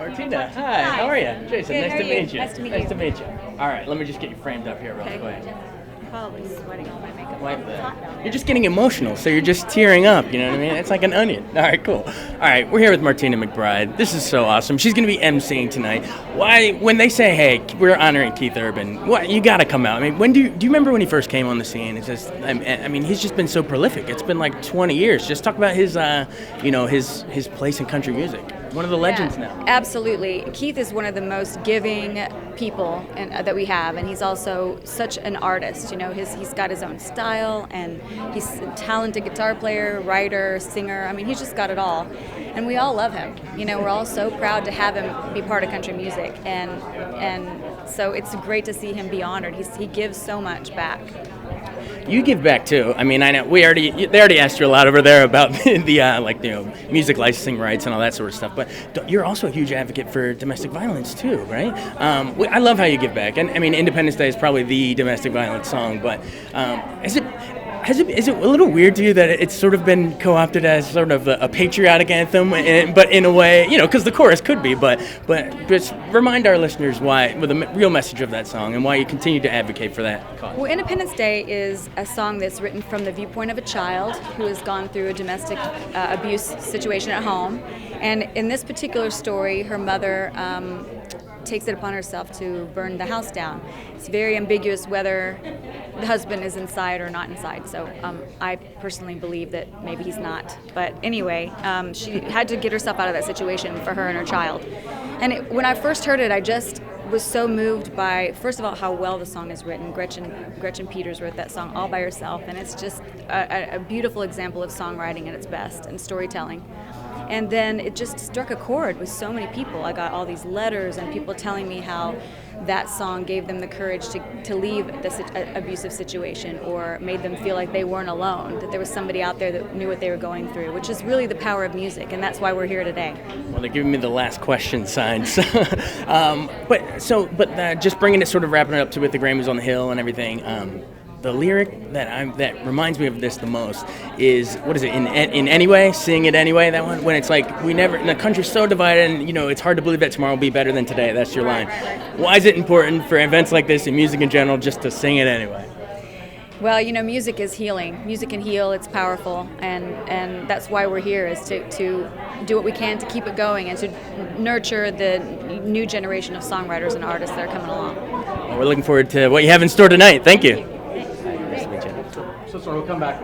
Martina, hi, how are you? Jason, Good, nice how to are you? meet you. Nice to meet Nice you. to meet you. All right, let me just get you framed up here real Okay. quick. Probably sweating all my makeup. Wipe It's hot that. down there. You're just getting emotional, so you're just tearing up, you know what I mean? It's like an onion. All right, cool. All right, we're here with Martina McBride. This is so awesome. She's going to be emceeing tonight. Why, when they say, hey, we're honoring Keith Urban, what, you got to come out. I mean, when do you remember when he first came on the scene? It's just, I mean, he's just been so prolific. It's been like 20 years. Just talk about his, his place in country music. One of the legends now. Absolutely. Keith is one of the most giving people that we have, and he's also such an artist. You know, he's got his own style, and he's a talented guitar player, writer, singer. I mean, he's just got it all. And we all love him. You know, we're all so proud to have him be part of country music, and so it's great to see him be honored. He gives so much back. You give back too. I mean, I know they already asked you a lot over there about the music licensing rights and all that sort of stuff. But you're also a huge advocate for domestic violence too, right? I love how you give back, and I mean, Independence Day is probably the domestic violence song. But is it a little weird to you that it's sort of been co-opted as sort of a patriotic anthem, but in a way, because the chorus could be, but just remind our listeners why, with a real message of that song, and why you continue to advocate for that cause. Well, Independence Day is a song that's written from the viewpoint of a child who has gone through a domestic abuse situation at home. And in this particular story, her mother takes it upon herself to burn the house down. It's very ambiguous whether the husband is inside or not inside. So I personally believe that maybe he's not. But anyway, she had to get herself out of that situation for her and her child. And when I first heard it, I just was so moved by, first of all, how well the song is written. Gretchen Peters wrote that song all by herself, and it's just a beautiful example of songwriting at its best and storytelling. And then it just struck a chord with so many people. I got all these letters and people telling me how that song gave them the courage to leave this abusive situation, or made them feel like they weren't alone, that there was somebody out there that knew what they were going through, which is really the power of music, and that's why we're here today. Well, they're giving me the last question signs. But just bringing it, sort of wrapping it up to with the Grammys on the Hill and everything. The lyric that reminds me of this the most is, what is it, in any way, sing it anyway, that one, when it's like, the country's so divided, and it's hard to believe that tomorrow will be better than today. That's your line. Right. Why is it important for events like this and music in general just to sing it anyway? Well, music is healing. Music can heal. It's powerful, and that's why we're here, is to do what we can to keep it going and to nurture the new generation of songwriters and artists that are coming along. Well, we're looking forward to what you have in store tonight. Thank you. Nice to meet you. So sorry, we'll come back.